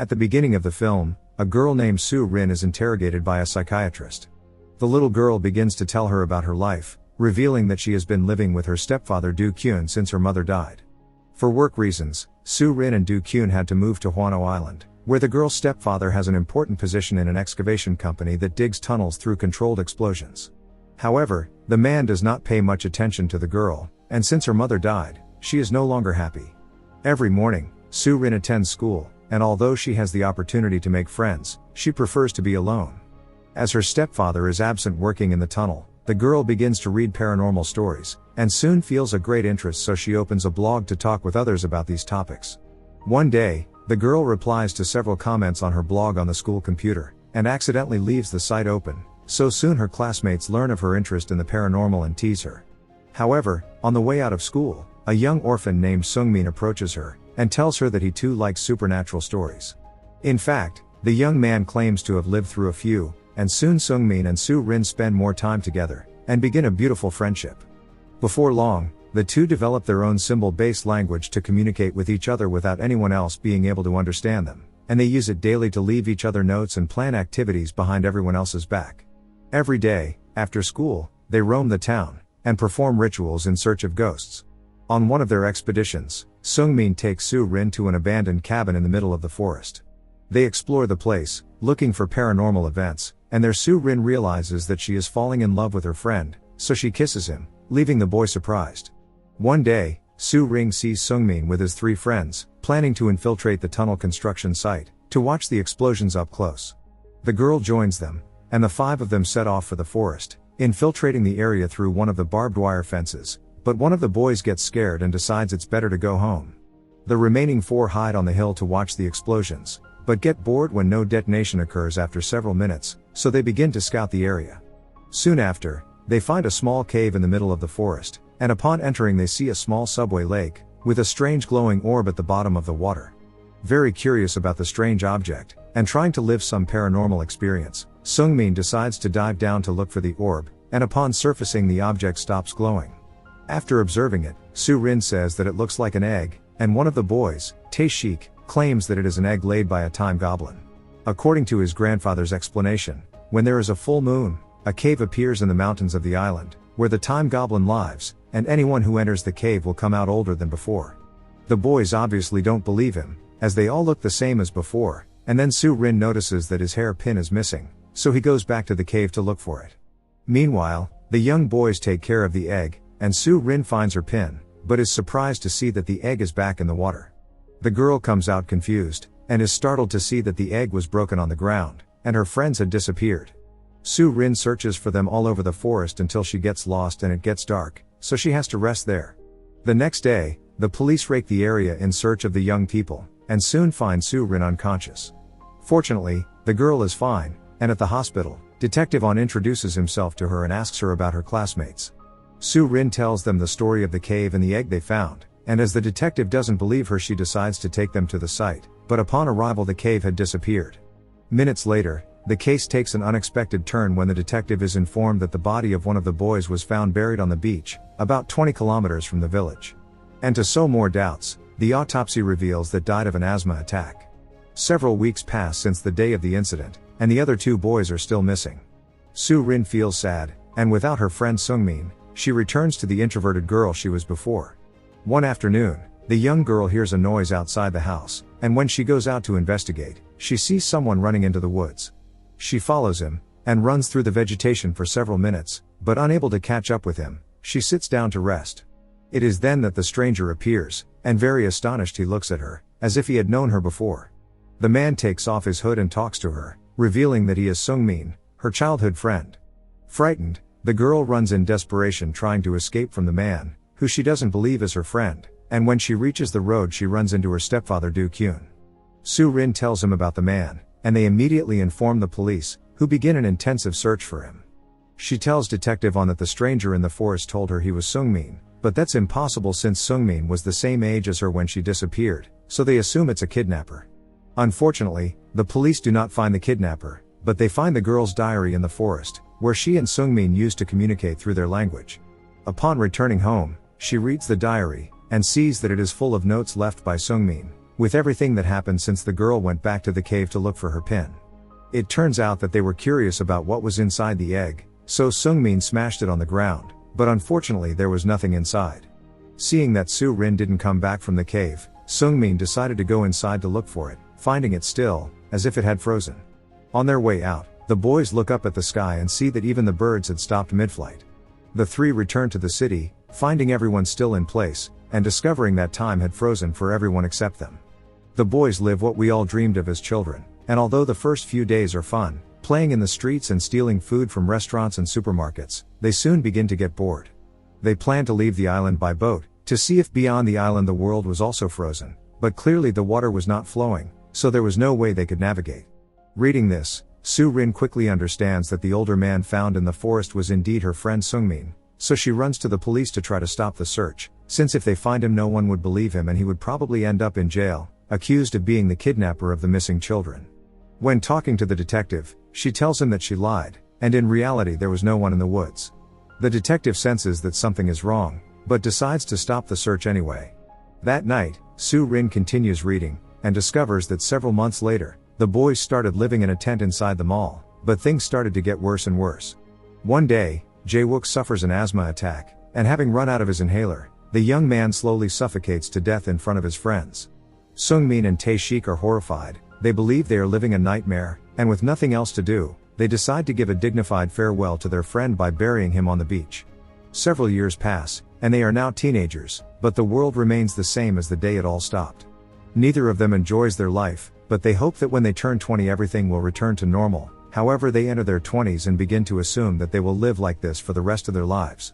At the beginning of the film, a girl named Soo Rin is interrogated by a psychiatrist. The little girl begins to tell her about her life, revealing that she has been living with her stepfather Do Kyun since her mother died. For work reasons, Soo Rin and Do Kyun had to move to Hwano Island, where the girl's stepfather has an important position in an excavation company that digs tunnels through controlled explosions. However, the man does not pay much attention to the girl, and since her mother died, she is no longer happy. Every morning, Soo Rin attends school, and although she has the opportunity to make friends, she prefers to be alone. As her stepfather is absent working in the tunnel, the girl begins to read paranormal stories, and soon feels a great interest, so she opens a blog to talk with others about these topics. One day, the girl replies to several comments on her blog on the school computer, and accidentally leaves the site open, so soon her classmates learn of her interest in the paranormal and tease her. However, on the way out of school, a young orphan named Sungmin approaches her, and tells her that he too likes supernatural stories. In fact, the young man claims to have lived through a few, and soon Sungmin and Soo Rin spend more time together, and begin a beautiful friendship. Before long, the two develop their own symbol-based language to communicate with each other without anyone else being able to understand them, and they use it daily to leave each other notes and plan activities behind everyone else's back. Every day, after school, they roam the town, and perform rituals in search of ghosts. On one of their expeditions, Sungmin takes Soo Rin to an abandoned cabin in the middle of the forest. They explore the place, looking for paranormal events, and there Soo Rin realizes that she is falling in love with her friend, so she kisses him, leaving the boy surprised. One day, Soo Rin sees Sungmin with his 3 friends, planning to infiltrate the tunnel construction site, to watch the explosions up close. The girl joins them, and the 5 of them set off for the forest, infiltrating the area through one of the barbed wire fences, but one of the boys gets scared and decides it's better to go home. The remaining 4 hide on the hill to watch the explosions, but get bored when no detonation occurs after several minutes, so they begin to scout the area. Soon after, they find a small cave in the middle of the forest, and upon entering they see a small subway lake, with a strange glowing orb at the bottom of the water. Very curious about the strange object, and trying to live some paranormal experience, Sungmin decides to dive down to look for the orb, and upon surfacing the object stops glowing. After observing it, Soo Rin says that it looks like an egg, and one of the boys, Tae Shik, claims that it is an egg laid by a time goblin. According to his grandfather's explanation, when there is a full moon, a cave appears in the mountains of the island, where the time goblin lives, and anyone who enters the cave will come out older than before. The boys obviously don't believe him, as they all look the same as before, and then Soo Rin notices that his hairpin is missing, so he goes back to the cave to look for it. Meanwhile, the young boys take care of the egg, and Soo Rin finds her pin, but is surprised to see that the egg is back in the water. The girl comes out confused, and is startled to see that the egg was broken on the ground, and her friends had disappeared. Soo Rin searches for them all over the forest until she gets lost and it gets dark, so she has to rest there. The next day, the police rake the area in search of the young people, and soon find Soo Rin unconscious. Fortunately, the girl is fine, and at the hospital, Detective On introduces himself to her and asks her about her classmates. Soo Rin tells them the story of the cave and the egg they found, and as the detective doesn't believe her, she decides to take them to the site, but upon arrival the cave had disappeared. Minutes later, the case takes an unexpected turn when the detective is informed that the body of one of the boys was found buried on the beach, about 20 kilometers from the village. And to sow more doubts, the autopsy reveals that died of an asthma attack. Several weeks pass since the day of the incident, and the other 2 boys are still missing. Soo Rin feels sad, and without her friend Sungmin, she returns to the introverted girl she was before. One afternoon, the young girl hears a noise outside the house, and when she goes out to investigate, she sees someone running into the woods. She follows him, and runs through the vegetation for several minutes, but unable to catch up with him, she sits down to rest. It is then that the stranger appears, and very astonished he looks at her, as if he had known her before. The man takes off his hood and talks to her, revealing that he is Sungmin, her childhood friend. Frightened, the girl runs in desperation trying to escape from the man, who she doesn't believe is her friend, and when she reaches the road she runs into her stepfather Do Kyun. Soo Rin tells him about the man, and they immediately inform the police, who begin an intensive search for him. She tells Detective On that the stranger in the forest told her he was Sungmin, but that's impossible since Sungmin was the same age as her when she disappeared, so they assume it's a kidnapper. Unfortunately, the police do not find the kidnapper, but they find the girl's diary in the forest, where she and Sungmin used to communicate through their language. Upon returning home, she reads the diary, and sees that it is full of notes left by Sungmin, with everything that happened since the girl went back to the cave to look for her pin. It turns out that they were curious about what was inside the egg, so Seungmin smashed it on the ground, but unfortunately there was nothing inside. Seeing that Su Rin didn't come back from the cave, Seungmin decided to go inside to look for it, finding it still, as if it had frozen. On their way out, the boys look up at the sky and see that even the birds had stopped mid-flight. The three return to the city, finding everyone still in place, and discovering that time had frozen for everyone except them. The boys live what we all dreamed of as children, and although the first few days are fun, playing in the streets and stealing food from restaurants and supermarkets, they soon begin to get bored. They plan to leave the island by boat, to see if beyond the island the world was also frozen, but clearly the water was not flowing, so there was no way they could navigate. Reading this, Su Rin quickly understands that the older man found in the forest was indeed her friend Seungmin, so she runs to the police to try to stop the search, since if they find him no one would believe him and he would probably end up in jail, accused of being the kidnapper of the missing children. When talking to the detective, she tells him that she lied, and in reality there was no one in the woods. The detective senses that something is wrong, but decides to stop the search anyway. That night, Su Rin continues reading, and discovers that several months later, the boys started living in a tent inside the mall, but things started to get worse and worse. One day, Jae-wook suffers an asthma attack, and having run out of his inhaler, the young man slowly suffocates to death in front of his friends. Seungmin and Tae-shik are horrified. They believe they are living a nightmare, and with nothing else to do, they decide to give a dignified farewell to their friend by burying him on the beach. Several years pass, and they are now teenagers, but the world remains the same as the day it all stopped. Neither of them enjoys their life, but they hope that when they turn 20 everything will return to normal. However, they enter their 20s and begin to assume that they will live like this for the rest of their lives.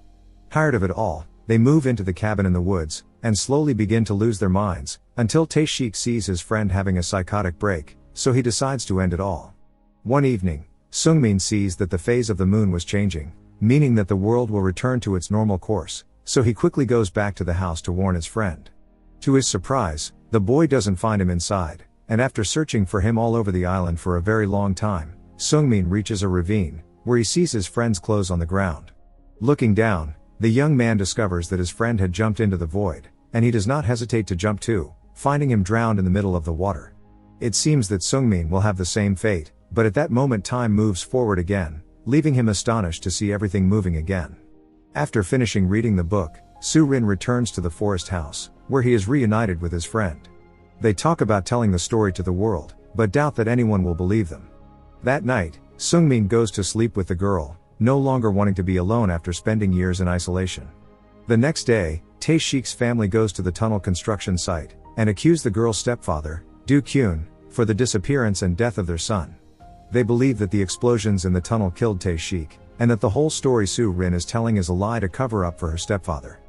Tired of it all, they move into the cabin in the woods, and slowly begin to lose their minds, until Tae-shik sees his friend having a psychotic break, so he decides to end it all. One evening, Seungmin sees that the phase of the moon was changing, meaning that the world will return to its normal course, so he quickly goes back to the house to warn his friend. To his surprise, the boy doesn't find him inside, and after searching for him all over the island for a very long time, Seungmin reaches a ravine, where he sees his friend's clothes on the ground. Looking down, the young man discovers that his friend had jumped into the void, and he does not hesitate to jump too, finding him drowned in the middle of the water. It seems that Seungmin will have the same fate, but at that moment time moves forward again, leaving him astonished to see everything moving again. After finishing reading the book, Su Rin returns to the forest house, where he is reunited with his friend. They talk about telling the story to the world, but doubt that anyone will believe them. That night, Seungmin goes to sleep with the girl, no longer wanting to be alone after spending years in isolation. The next day, Tae-shik's family goes to the tunnel construction site, and accuse the girl's stepfather, Do Kyun, for the disappearance and death of their son. They believe that the explosions in the tunnel killed Tae-shik, and that the whole story Su Rin is telling is a lie to cover up for her stepfather.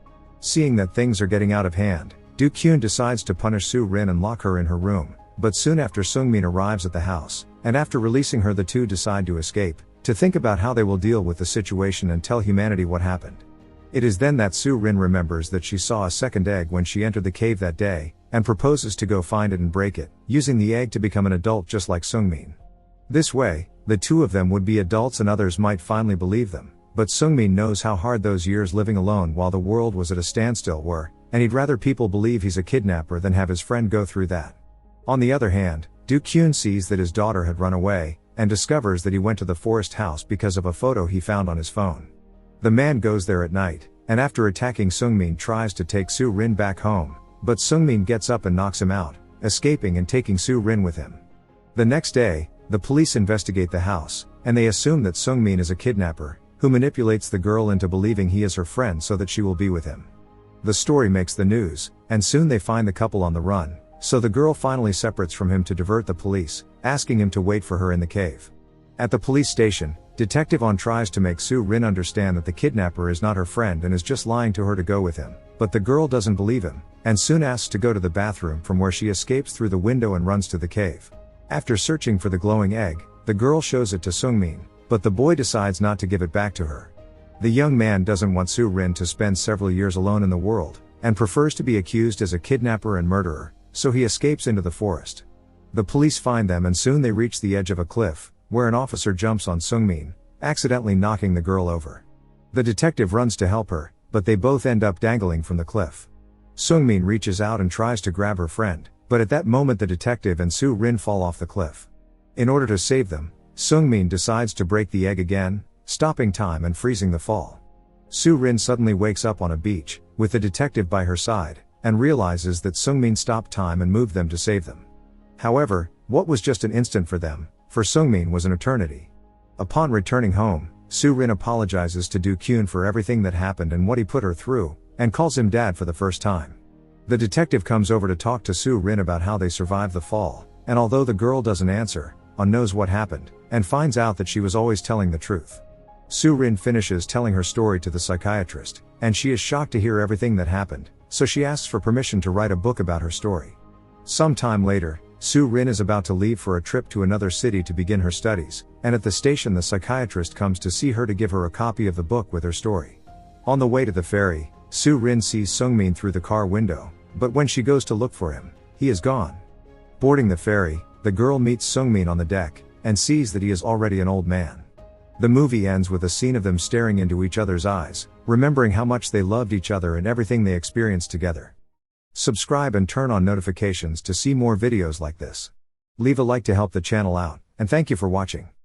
Seeing that things are getting out of hand, Do Kyun decides to punish Su Rin and lock her in her room, but soon after Seungmin arrives at the house, and after releasing her the two decide to escape, to think about how they will deal with the situation and tell humanity what happened. It is then that Su Rin remembers that she saw a second egg when she entered the cave that day, and proposes to go find it and break it, using the egg to become an adult just like Seungmin. This way, the two of them would be adults and others might finally believe them, but Seungmin knows how hard those years living alone while the world was at a standstill were, and he'd rather people believe he's a kidnapper than have his friend go through that. On the other hand, Do Kyun sees that his daughter had run away, and discovers that he went to the forest house because of a photo he found on his phone. The man goes there at night, and after attacking Seungmin tries to take Su Rin back home, but Seungmin gets up and knocks him out, escaping and taking Su Rin with him. The next day, the police investigate the house, and they assume that Seungmin is a kidnapper, who manipulates the girl into believing he is her friend so that she will be with him. The story makes the news, and soon they find the couple on the run, so the girl finally separates from him to divert the police, asking him to wait for her in the cave. At the police station, Detective On tries to make Su Rin understand that the kidnapper is not her friend and is just lying to her to go with him, but the girl doesn't believe him, and soon asks to go to the bathroom from where she escapes through the window and runs to the cave. After searching for the glowing egg, the girl shows it to Seungmin, but the boy decides not to give it back to her. The young man doesn't want Su Rin to spend several years alone in the world, and prefers to be accused as a kidnapper and murderer, so he escapes into the forest. The police find them and soon they reach the edge of a cliff, where an officer jumps on Seungmin, accidentally knocking the girl over. The detective runs to help her, but they both end up dangling from the cliff. Seungmin reaches out and tries to grab her friend, But at that moment the detective and Soo Rin fall off the cliff. In order to save them, Seungmin decides to break the egg again, stopping time and freezing the fall. Soo Rin suddenly wakes up on a beach, with the detective by her side, and realizes that Seungmin stopped time and moved them to save them. However, what was just an instant for them, for Seungmin was an eternity. Upon returning home, Soo Rin apologizes to Do Kyun for everything that happened and what he put her through, and calls him dad for the first time. The detective comes over to talk to Soo Rin about how they survived the fall, and although the girl doesn't answer, knows what happened, and finds out that she was always telling the truth. Soo Rin finishes telling her story to the psychiatrist, and she is shocked to hear everything that happened, so she asks for permission to write a book about her story. Some time later, Soo Rin is about to leave for a trip to another city to begin her studies, and at the station the psychiatrist comes to see her to give her a copy of the book with her story. On the way to the ferry, Soo Rin sees Seungmin through the car window, but when she goes to look for him, he is gone. Boarding the ferry, the girl meets Seungmin on the deck, and sees that he is already an old man. The movie ends with a scene of them staring into each other's eyes, remembering how much they loved each other and everything they experienced together. Subscribe and turn on notifications to see more videos like this. Leave a like to help the channel out, and thank you for watching.